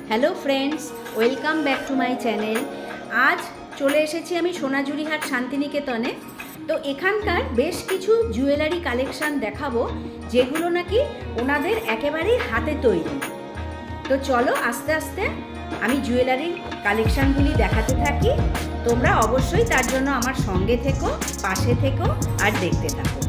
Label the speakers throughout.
Speaker 1: Hello friends, welcome back to my channel. আজ চলে এসেছি আমি সোনাঝুরিহাট শান্তিনিকেতনে। তো এখানকার বেশ কিছু জুয়েলারি কালেকশান দেখাবো, যেগুলো নাকি ওনাদের একেবারেই হাতে তৈরি। তো চলো আস্তে আস্তে আমি জুয়েলারির কালেকশানগুলি দেখাতে থাকি। তোমরা অবশ্যই তার জন্য আমার সঙ্গে থেকো, পাশে থেকো আর দেখতে থাকো।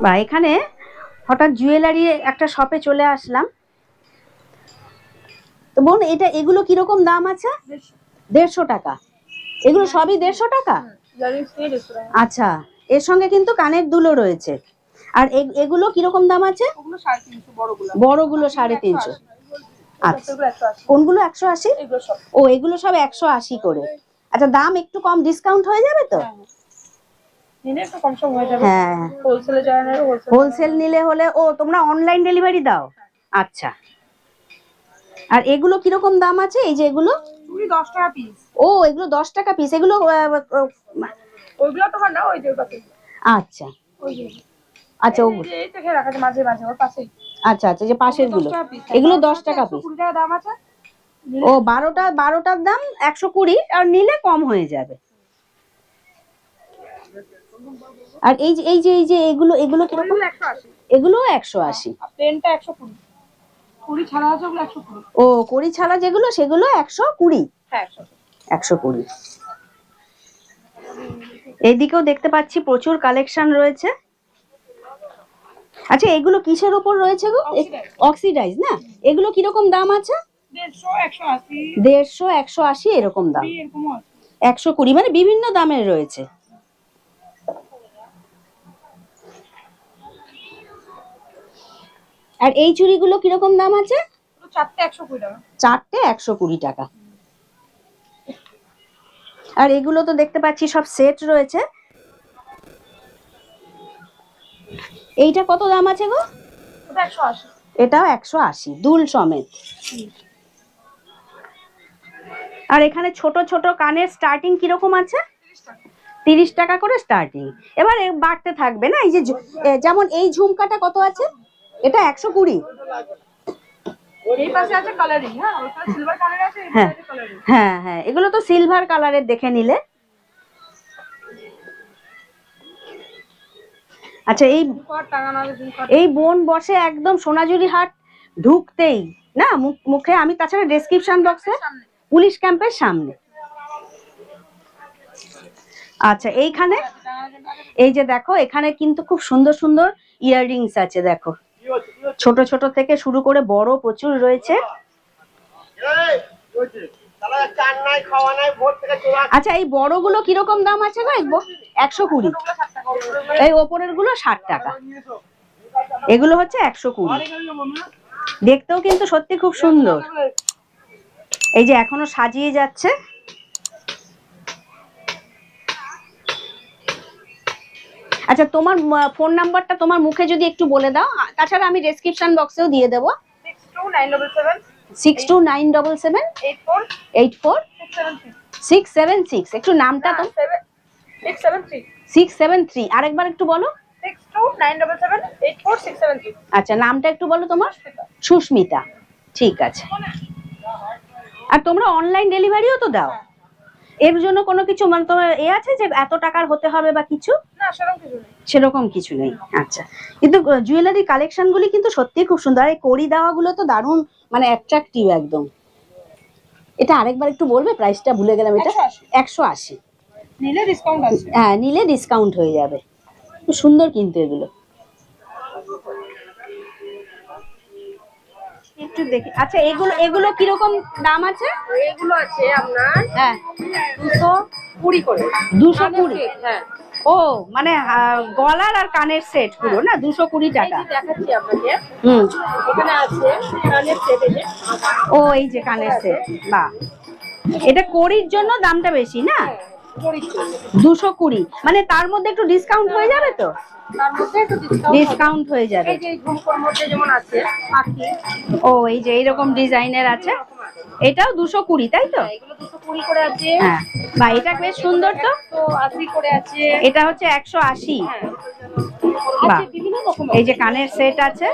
Speaker 1: বা এখানে হঠাৎ জুয়েলারি একটা শপে চলে আসলাম। তো বোন, এগুলো কিরকম দাম আছে? 150 টাকা। এগুলো সবই 150 টাকা? আচ্ছা, এর সঙ্গে কিন্তু কানের দুলও রয়েছে। আর এগুলো কিরকম দাম আছে? বড়গুলো 350। আচ্ছা, কোনগুলো 180? ও, এগুলো সব 180 করে। আচ্ছা, দাম একটু কম ডিসকাউন্ট হয়ে যাবে তো? হ্যাঁ, হোলসেল নিলে হলে। ও, তোমরা অনলাইন ডেলিভারি দাও? আচ্ছা। আর এগুলো কিরকম দাম আছে? এই যে এগুলো
Speaker 2: 10 টাকা পিস।
Speaker 1: ও, এগুলো 10 টাকা পিস। এগুলো
Speaker 2: ওইগুলো তোমার না, ওই যে পাশে।
Speaker 1: আচ্ছা
Speaker 2: আচ্ছা, ওগুলো এই থেকে রাখা আছে মাঝে মাঝে ওর পাশেই।
Speaker 1: আচ্ছা আচ্ছা, যে পাশের গুলো, এগুলো 10 টাকা পিস।
Speaker 2: 120 টাকা দাম আছে।
Speaker 1: ও, 12টার দাম 120, আর নিলে কম হয়ে যাবে। আর এই যে এগুলো কিরকম?
Speaker 2: 180।
Speaker 1: এগুলো 180।
Speaker 2: প্লেনটা 120। কুড়ি ছাড়া আছে, ওগুলো 120।
Speaker 1: ও, কড়ি ছাড়া যেগুলো সেগুলো 120।
Speaker 2: হ্যাঁ,
Speaker 1: 120। এইদিকেও দেখতে পাচ্ছি প্রচুর কালেকশন রয়েছে। আচ্ছা, এগুলো কিসের উপর রয়েছে গো? অক্সিডাইজ না? এগুলো কিরকম দাম আছে?
Speaker 2: 150,
Speaker 1: 150, 180 এরকম দাম।
Speaker 2: 120,
Speaker 1: 120, মানে বিভিন্ন দামের রয়েছে। আর এই চুড়িগুলো কিরকম দাম আছে?
Speaker 2: চারটে 120 টাকা।
Speaker 1: চারটে 120 টাকা। আর এগুলো তো দেখতে পাচ্ছি সব সেট রয়েছে। এইটা কত দাম আছে গো?
Speaker 2: ওটা 180।
Speaker 1: এটাও 180, দুল সমেত। আর এখানে ছোট ছোট কানের স্টার্টিং কিরকম আছে? 30 টাকা করে স্টার্টিং। এবার বাড়তে থাকবে না? এই যে যেমন এই ঝুমকাটা কত আছে? এটা 120।
Speaker 2: এই পাশে আছে কালারিং। হ্যাঁ, ওটা সিলভার কালার আছে, এই
Speaker 1: হ্যাঁ
Speaker 2: পাশে কালারিং।
Speaker 1: হ্যাঁ হ্যাঁ, এগুলো তো সিলভার কালারের দেখে নিলে। আচ্ছা, এই বোন বসে একদম সোনাঝুরিহাট ঢুকতেই না, মুখে আমি তাছাড়া ডেসক্রিপশন বক্সে, পুলিশ ক্যাম্পের সামনে। আচ্ছা, এইখানে এই যে দেখো, এখানে কিন্তু খুব সুন্দর সুন্দর ইয়াররিংস আছে। দেখো, ছোট ছোট থেকে শুরু করে বড় প্রচুর রয়েছে। আচ্ছা, এই বড়গুলো কিরকম দাম আছে গো? 120। এই ওপরের গুলো 60 টাকা। এগুলো হচ্ছে 120। দেখতেও কিন্তু সত্যি খুব সুন্দর। এই যে এখনো সাজিয়ে যাচ্ছে। আচ্ছা, তোমার ফোন নাম্বারটা তোমার মুখে যদি একটু বলে দাও, তাছাড়া আমি ডেসক্রিপশন বক্সেও দিয়ে দেবো। 62977 84 676। একটু নামটা তো 673। আরেকবার একটু বলো।
Speaker 2: 62977 84 673।
Speaker 1: আচ্ছা, নামটা একটু বলো তোমার। সুস্মিতা। ঠিক আছে। আর তোমরা অনলাইন ডেলিভারিও তো দাও? এর জন্য কোনো কিছু মানে তোমার আছে যে এত টাকার হতে হবে বা কিছু?
Speaker 2: না,
Speaker 1: সেরকম কিছু নেই। আচ্ছা, কিন্তু জুয়েলারি কালেকশনগুলি কিন্তু সত্যিই খুব সুন্দর। এই কড়ি দেওয়াগুলো তো দারুণ, মানে অ্যাট্রাকটিভ একদম। এটা আরেকবার একটু বলবে? প্রাইসটা ভুলে গেলাম। এটা 180।
Speaker 2: নিলে ডিসকাউন্ট আছে।
Speaker 1: হ্যাঁ, নিলে ডিসকাউন্ট হয়ে যাবে। খুব সুন্দর কিন্তু এগুলো। একটু দেখি। আচ্ছা, এগুলো কিরকম দাম আছে?
Speaker 2: এগুলো আছে আপনার
Speaker 1: হ্যাঁ
Speaker 2: 220 করে।
Speaker 1: 220?
Speaker 2: হ্যাঁ।
Speaker 1: ও, মানে গলার আর কানের সেট পুরো না 220 টাকা?
Speaker 2: দেখাচ্ছি আপনাকে। এখানে আছে কানের সেট। এই যে,
Speaker 1: ও, এই যে কানের সেট। বাহ, এটা কড়ির জন্য দামটা বেশি না? 220, মানে তার মধ্যে একটু ডিসকাউন্ট হয়ে যাবে তো?
Speaker 2: তার মধ্যে একটু
Speaker 1: ডিসকাউন্ট হয়ে যাবে।
Speaker 2: এই যে ঝুমকোর মধ্যে যেমন আছে পাখি,
Speaker 1: ও এই যে এইরকম ডিজাইনের আছে, এটাও 220 তাই তো?
Speaker 2: এগুলো 220 করে আছে।
Speaker 1: হ্যাঁ বা এটা বেশ সুন্দর তো।
Speaker 2: 180 করে আছে।
Speaker 1: এটা হচ্ছে 180। বাহ,
Speaker 2: আছে বিভিন্ন রকম।
Speaker 1: এই যে কানের সেট আছে,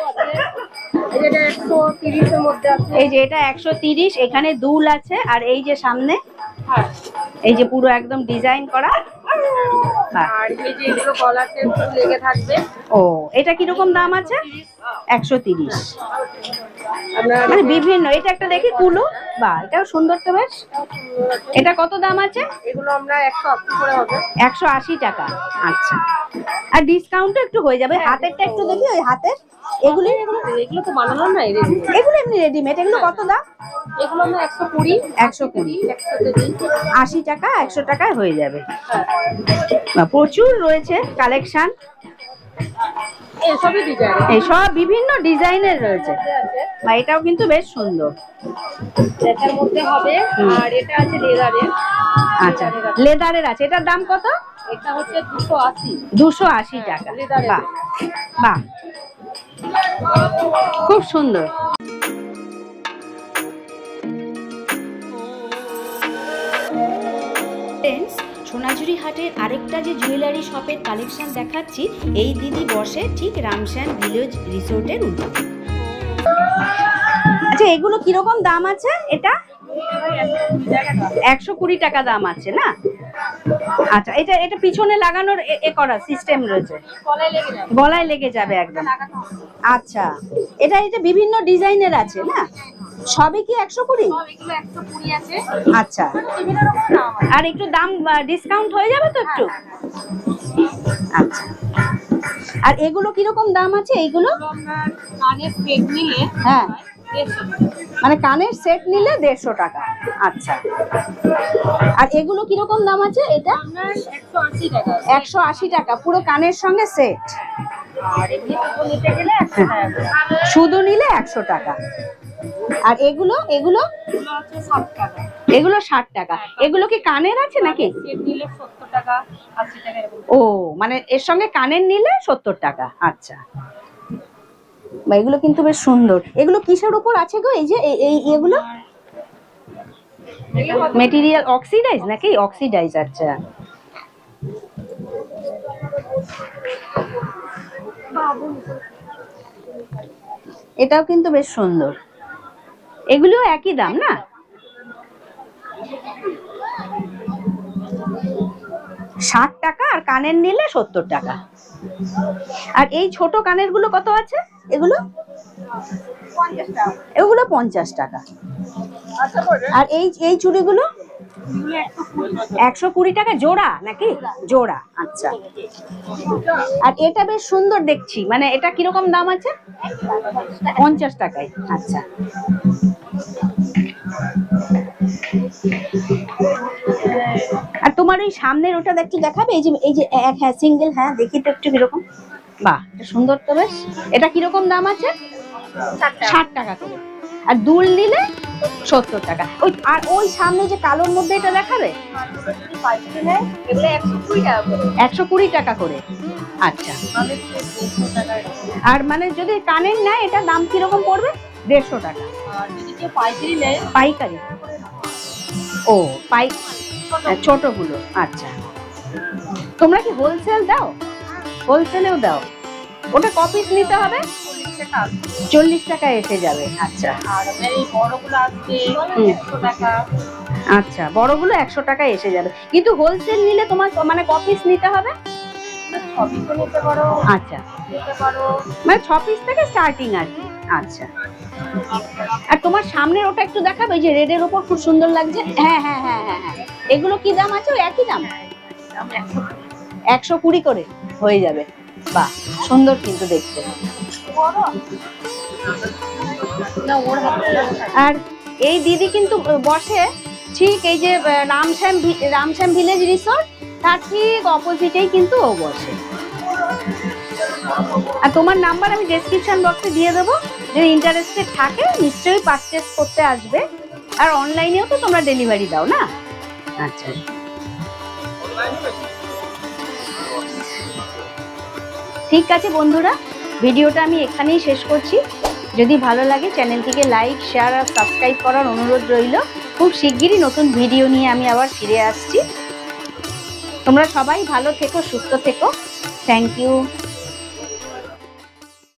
Speaker 2: এই যে 130 এর মধ্যে আছে।
Speaker 1: এই যে এটা 130, এখানে দুল আছে, আর এই যে সামনে
Speaker 2: হ্যাঁ,
Speaker 1: এই যে পুরো একদম ডিজাইন করা।
Speaker 2: আর এই যে এগুলো গলাতে ফুল লেগে থাকবে।
Speaker 1: ও এটা কিরকম দাম আছে? 130।
Speaker 2: আপনার
Speaker 1: মানে বিভিন্ন, এটা একটা দেখি কুলো, বাহ এটাও সুন্দর তো বেশ। এটা কত দাম আছে?
Speaker 2: এগুলো আমরা 180 করে হবে।
Speaker 1: 180 টাকা। আচ্ছা, আর ডিসকাউন্টও একটু হয়ে যাবে। হাতেরটা একটু দেখি, ওই হাতের এগুলো
Speaker 2: এগুলো তো বানানো না,
Speaker 1: এগুলো এমনি রেডিমেড। এগুলো কত দাম?
Speaker 2: এগুলো আমরা 120
Speaker 1: 120 80 টাকা, 100 টাকায় হয়ে যাবে। প্রচুর রয়েছে কালেকশন,
Speaker 2: এসবই ডিজাইন,
Speaker 1: এই সব বিভিন্ন ডিজাইনের রয়েছে। বা এটাও কিন্তু বেশ সুন্দর,
Speaker 2: এটার মধ্যে হবে। আর এটা আছে লেদারের।
Speaker 1: আচ্ছা লেদারের আছে, এটার দাম কত?
Speaker 2: এটা হচ্ছে 280।
Speaker 1: 280 টাকা। বাহ বাহ, খুব সুন্দর। ফ্রেন্ডস, সোনাঝুরি হাটের আরেকটা যে জুয়েলারি শপের কালেকশন দেখাচ্ছি, এই দিদি বসে ঠিক রামশ্যাম ভিলেজ রিসোর্টের উল্টো। আচ্ছা এগুলো কিরকম দাম আছে? এটা 120 টাকা দাম আছে না? আচ্ছা এটা এটা পিছনে লাগানোর এ করা সিস্টেম রয়েছে, গলায় লেগে যাবে একদম। আচ্ছা এটা এটা বিভিন্ন ডিজাইনের আছে না? সবই কি 120?
Speaker 2: আছে।
Speaker 1: আচ্ছা, আর একটু দাম ডিসকাউন্ট হয়ে যাবে তো একটু? আচ্ছা, আর এগুলো কিরকম দাম আছে? এইগুলো
Speaker 2: কানের সেট নিলে,
Speaker 1: হ্যাঁ মানে কানের সেট নিলে 150 টাকা। আচ্ছা, আর এগুলো কিরকম দাম আছে? এটা
Speaker 2: 180 টাকা।
Speaker 1: 180 টাকা পুরো কানের সঙ্গে সেট।
Speaker 2: আর এমনি তো নিতে গেলে 100 টাকা,
Speaker 1: শুধু নিলে 100 টাকা। আর এগুলো এগুলো
Speaker 2: হচ্ছে 60 টাকা।
Speaker 1: এগুলো 60 টাকা। এগুলো কি কানের আছে নাকি?
Speaker 2: সেট নিলে 70 টাকা 80 টাকা এরকম।
Speaker 1: ও মানে এর সঙ্গে কানের নিলে 70 টাকা। আচ্ছা, বা এগুলো কিন্তু বেশ সুন্দর। এগুলো কিসের উপর আছে গো? এই যে এগুলো মেটেরিয়াল অক্সিডাইজ নাকি? অক্সিডাইজ। আচ্ছা, এটাও কিন্তু বেশ সুন্দর। এগুলো একই দাম না? ষাট টাকা, আর কানের নিলে 70 টাকা। আর এই ছোট কানের গুলো কত আছে? এগুলো
Speaker 2: 50 টাকা।
Speaker 1: এগুলো 50 টাকা। আর এই এই চুড়িগুলো 120 টাকা জোড়া নাকি? জোড়া। আচ্ছা, আর এটা বেশ সুন্দর দেখছি, মানে এটা কিরকম দাম আছে? 50 টাকায়। আচ্ছা, আর তোমার ওই সামনের ওটা একটু দেখাবে? এই যে হ্যাঁ সিঙ্গেল, হ্যাঁ দেখি তো একটু কিরকম। বাহ সুন্দর তো বেশ। এটা কিরকম দাম আছে? 60 টাকা করে। আর দুল নিলে 70 টাকা। ওই আর ওই সামনে যে কালোর মধ্যে এটা দেখাবে? 120 টাকা করে। আচ্ছা, আর মানে যদি কানের নেয় এটা দাম কিরকম পড়বে? 150 টাকা। পাইকারি? ও ছোটগুলো। আচ্ছা, তোমরা কি হোলসেল দাও? হোলসেলেও দাও? ওটা ক পিস নিতে হবে? 40 টাকা এসে যাবে। আচ্ছা, আচ্ছা বড়গুলো 100 টাকা এসে যাবে, কিন্তু হোলসেল নিলে তোমার মানে ক পিস নিতে হবে? আচ্ছা, মানে 6 পিস থেকে স্টার্টিং আর কি। আচ্ছা, আর তোমার সামনের ওটা একটু দেখাবে? যে রেডের উপর খুব সুন্দর লাগছে। হ্যাঁ হ্যাঁ হ্যাঁ হ্যাঁ হ্যাঁ, এগুলো কি দাম আছে? ওই একই দাম? 120 করে হয়ে যাবে। বাহ সুন্দর কিন্তু দেখতে। আর এই দিদি কিন্তু বসে ঠিক এই যে রামশ্যাম ভিলেজ রিসোর্ট, তার ঠিক অপোজিটেই কিন্তু ও বসে। আর তোমার নাম্বার আমি ডেসক্রিপশন বক্সে দিয়ে দেবো, যদি ইন্টারেস্টেড থাকে নিশ্চয়ই পারচেস করতে আসবে। আর অনলাইনেও তো তোমরা ডেলিভারি দাও না? আচ্ছা, ঠিক আছে বন্ধুরা, ভিডিওটা আমি এখানেই শেষ করছি। যদি ভালো লাগে চ্যানেলটিকে লাইক, শেয়ার আর সাবস্ক্রাইব করার অনুরোধ রইল। খুব শিগগিরই নতুন ভিডিও নিয়ে আমি আবার ফিরে আসছি। তোমরা সবাই ভালো থেকো, সুস্থ থেকো। Thank you.